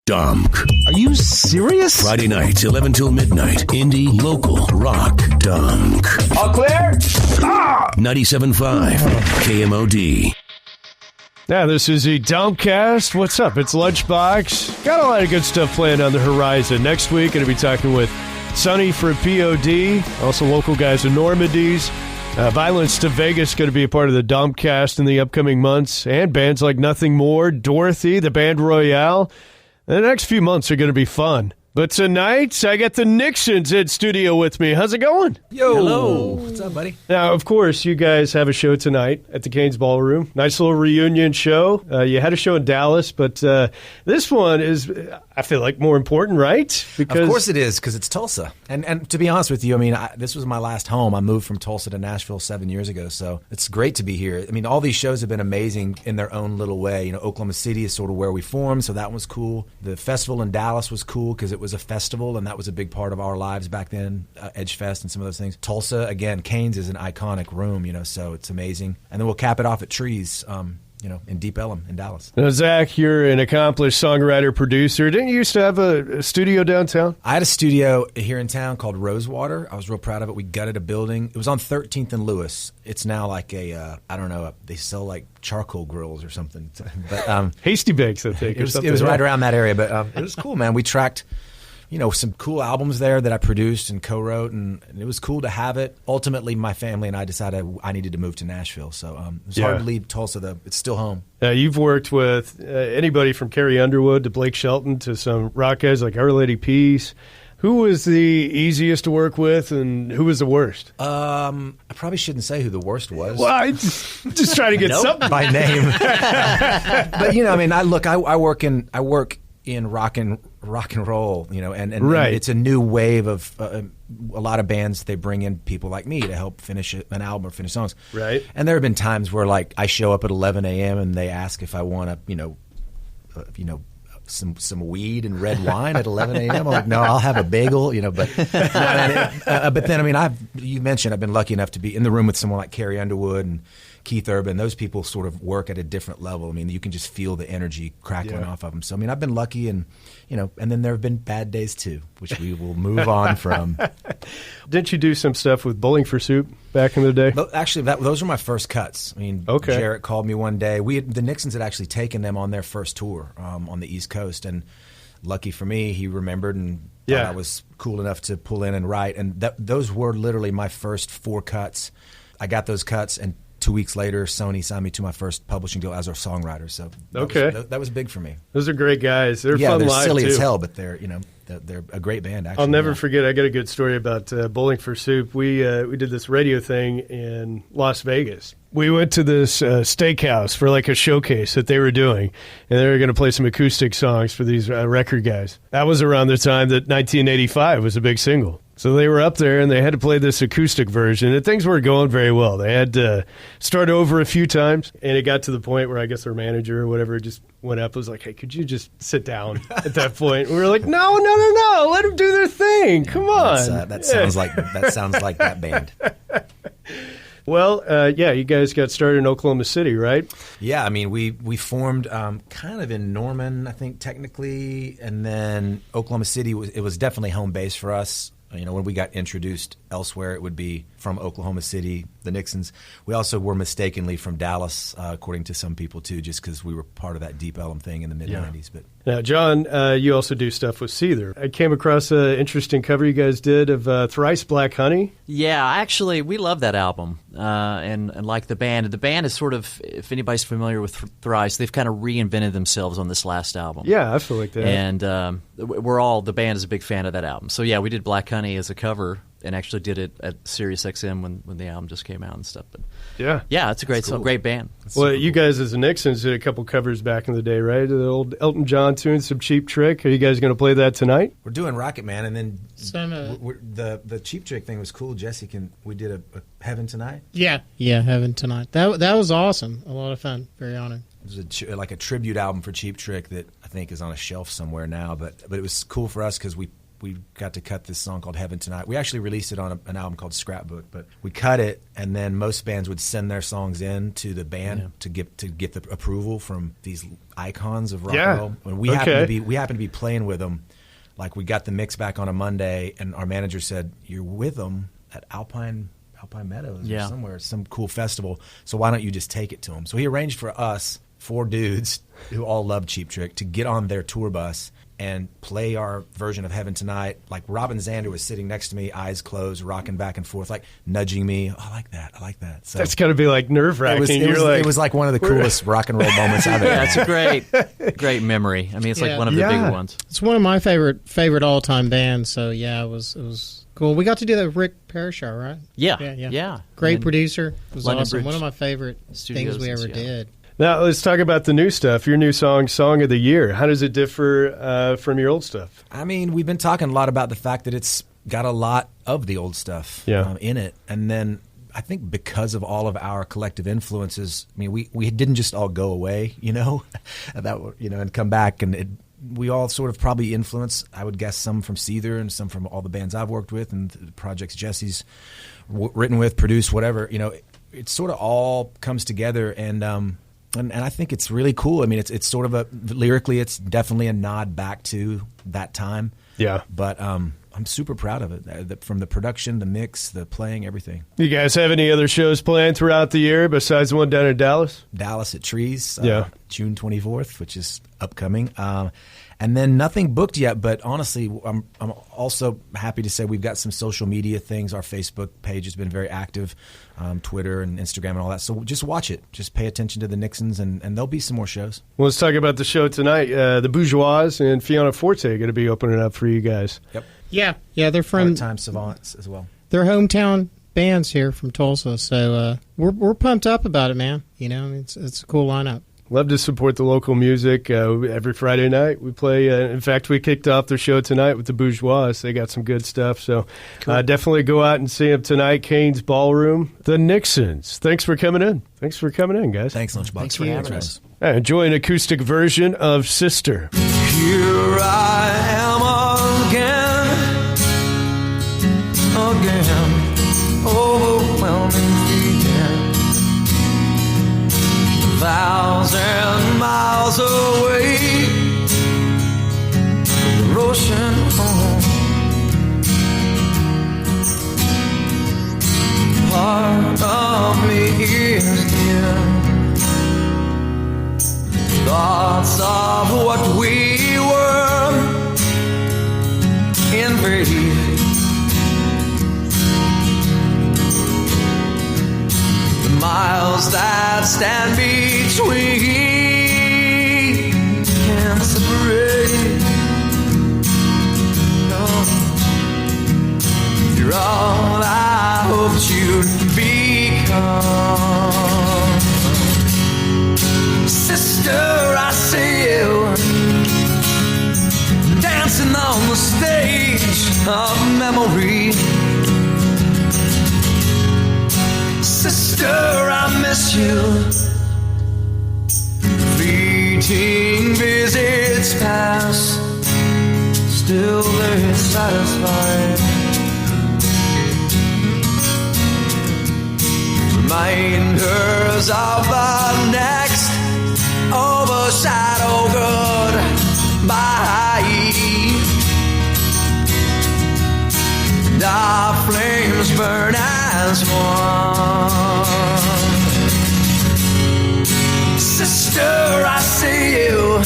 Domk. Are you serious? Friday nights, 11 till midnight. Indie, local, rock, Domk. All clear? 97.5 KMOD. Yeah, this is the Domkcast. What's up? It's Lunchbox. Got a lot of good stuff planned on the horizon. Next week, going to be talking with Sonny for POD, also local guys in Normandy's. Violence to Vegas going to be a part of the Domkcast in the upcoming months. And bands like Nothing More, Dorothy, the Band Royale. The next few months are going to be fun. But tonight, I got the Nixons in studio with me. How's it going? Yo. Hello. What's up, buddy? Now, of course, you guys have a show tonight at the Cain's Ballroom. Nice little reunion show. You had a show in Dallas, but this one is, I feel like, more important, right? Because of course it is, because it's Tulsa. And to be honest with you, I mean, this was my last home. I moved from Tulsa to Nashville 7 years ago, so it's great to be here. I mean, all these shows have been amazing in their own little way. You know, Oklahoma City is sort of where we formed, so that was cool. The festival in Dallas was cool because it was a festival, and that was a big part of our lives back then, Edge Fest and some of those things. Tulsa, again, Cain's is an iconic room, you know, so it's amazing. And then we'll cap it off at Trees, in Deep Ellum in Dallas. Now, Zach, you're an accomplished songwriter, producer. Didn't you used to have a studio downtown? I had a studio here in town called Rosewater. I was real proud of it. We gutted a building. It was on 13th and Lewis. It's now like they sell like charcoal grills or something. But Hasty Bakes, I think. It was right around that area, but it was cool, man. We tracked some cool albums there that I produced and co-wrote, and it was cool to have it. Ultimately, my family and I decided I needed to move to Nashville, so it was hard to leave Tulsa, though. It's still home. You've worked with anybody from Carrie Underwood to Blake Shelton to some rock guys like Our Lady Peace. Who was the easiest to work with, and who was the worst? I probably shouldn't say who the worst was. Well, I just trying to get something by name. But I work in rock and roll, and right. It's a new wave of a lot of bands. They bring in people like me to help finish an album or finish songs. Right. And there have been times where like I show up at 11 a.m. and they ask if I want some weed and red wine at 11 a.m. I'm like, no, I'll have a bagel, but then you mentioned I've been lucky enough to be in the room with someone like Carrie Underwood and Keith Urban. Those people sort of work at a different level. I mean, you can just feel the energy crackling off of them. So, I mean, I've been lucky, and then there have been bad days too, which we will move on from. Didn't you do some stuff with Bowling for Soup back in the day? Actually, those were my first cuts. I mean, okay. Jarrett called me one day. The Nixons had actually taken them on their first tour on the East Coast, and lucky for me, he remembered and thought I was cool enough to pull in and write. And those were literally my first 4 cuts. I got those cuts, and 2 weeks later, Sony signed me to my first publishing deal as a songwriter. So that was big for me. Those are great guys. They're fun live, silly too. As hell, but they're a great band. Actually, I'll never forget. I got a good story about Bowling for Soup. We did this radio thing in Las Vegas. We went to this steakhouse for like a showcase that they were doing, and they were going to play some acoustic songs for these record guys. That was around the time that 1985 was a big single. So they were up there, and they had to play this acoustic version, and things weren't going very well. They had to start over a few times, and it got to the point where I guess their manager or whatever just went up and was like, hey, could you just sit down at that point? And we were like, no, let them do their thing. Come on. That sounds like that band. Well, you guys got started in Oklahoma City, right? Yeah, I mean, we formed kind of in Norman, I think, technically, and then Oklahoma City, it was definitely home base for us. When we got introduced elsewhere, it would be from Oklahoma City, the Nixons. We also were mistakenly from Dallas, according to some people, too, just because we were part of that Deep Ellum thing in the mid-'90s. But now, John, you also do stuff with Seether. I came across an interesting cover you guys did of Thrice Black Honey. Yeah, actually, we love that album and like the band. The band is sort of, if anybody's familiar with Thrice, they've kind of reinvented themselves on this last album. Yeah, I feel like that. And the band is a big fan of that album. So, yeah, we did Black Honey as a cover and actually did it at Sirius XM when the album just came out and stuff. But yeah, it's a great song, great band. You guys as the Nixons did a couple covers back in the day, right? The old Elton John tune, some Cheap Trick. Are you guys going to play that tonight? We're doing Rocket Man, and then the Cheap Trick thing was cool. Jesse, we did a Heaven Tonight? Yeah, Heaven Tonight. That was awesome. A lot of fun. Very honored. It was like a tribute album for Cheap Trick that I think is on a shelf somewhere now, but it was cool for us because we we got to cut this song called Heaven Tonight. We actually released it on an album called Scrapbook, but we cut it, and then most bands would send their songs in to the band to get the approval from these icons of rock and roll. When we happened to be playing with them, like we got the mix back on a Monday, and our manager said, "You're with them at Alpine Meadows or somewhere, some cool festival. So why don't you just take it to them?" So he arranged for us, 4 dudes who all love Cheap Trick, to get on their tour bus and play our version of Heaven Tonight. Like Robin Zander was sitting next to me, eyes closed, rocking back and forth, like nudging me. I like that. So that's got to be like nerve-wracking. It was like one of the coolest rock and roll moments I've ever had. It's a great memory. I mean, it's like one of the big ones. It's one of my favorite all-time bands, so yeah, it was cool. We got to do that with Rick Parashar, right? Yeah. Great producer. It was London awesome. Bridge One of my favorite things we ever did. Now, let's talk about the new stuff. Your new song of the year. How does it differ from your old stuff? I mean, we've been talking a lot about the fact that it's got a lot of the old stuff in it. And then I think because of all of our collective influences, I mean, we didn't just all go away, and come back. And we all sort of probably influence, I would guess, some from Seether and some from all the bands I've worked with and the projects Jesse's written with, produced, whatever. It sort of all comes together, and I think it's really cool. I mean, it's sort of lyrically, it's definitely a nod back to that time. Yeah. But I'm super proud of it, from the production, the mix, the playing, everything. You guys have any other shows planned throughout the year besides the one down in Dallas? Dallas at Trees, June 24th, which is upcoming. And then nothing booked yet, but honestly, I'm also happy to say we've got some social media things. Our Facebook page has been very active, Twitter and Instagram and all that. So just watch it. Just pay attention to the Nixons, and there'll be some more shows. Well, let's talk about the show tonight. The Bourgeois and Fiona Forte are going to be opening up for you guys. Yep. Yeah, they're from Part-Time Savants as well. They're hometown bands here from Tulsa, so we're pumped up about it, man. It's a cool lineup. Love to support the local music. Every Friday night we play. In fact, we kicked off their show tonight with the Bourgeois. They got some good stuff. So definitely go out and see them tonight. Cain's Ballroom. The Nixons. Thanks for coming in. Guys. Thanks, Lunchbox. Thanks for having us. Enjoy an acoustic version of Sister. Here I am again, overwhelming feeling. 1,000 miles away from the ocean home. Part of me is near. Thoughts of what we were invade. The miles that stand between can't separate. No, you're all I hoped you'd become. Sister, I see you dancing on the stage of memory. Sister, I miss you. Fleeting visits pass, still they're satisfied. Reminders of the next overshadow goodbye. And our flames burn as one. Sister, I see you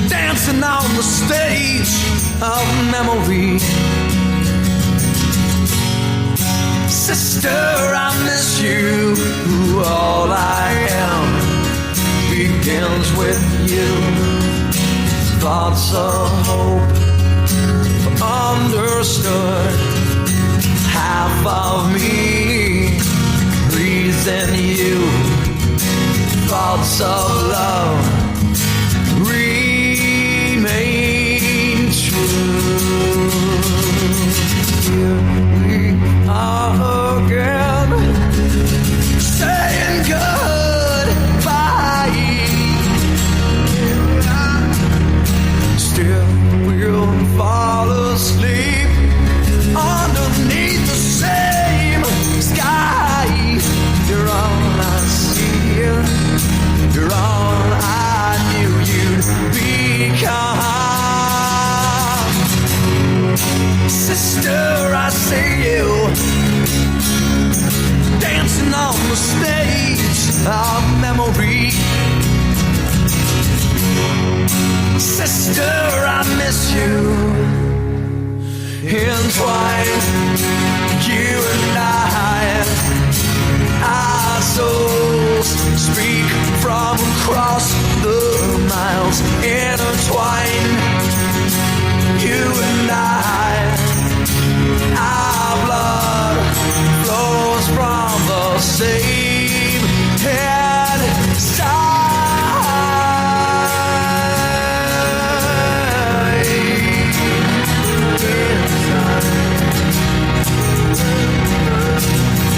dancing on the stage of memory. Sister, I miss you. All I am begins with you. Thoughts of hope understood. Half of me breathes in you. Thoughts of love remain true. Here we are again, saying goodbye. Still we'll sister, I see you dancing on the stage of memory. Sister, I miss you. Entwined, you and our souls speak from across the miles. Intertwined, you and our blood flows from the same head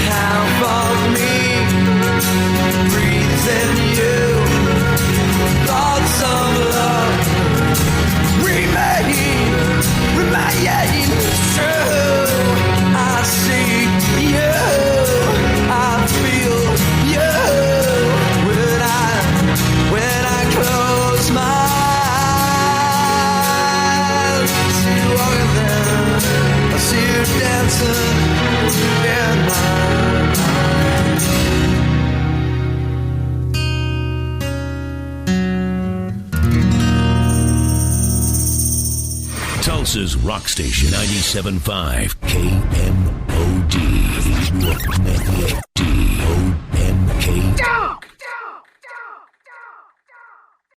half of me breathes in you. Thoughts of love remain true. I see you, I feel you when I close my eyes. I see you walking there, I see you dancing in my Tulsa's Rock Station 97.5 KMOD.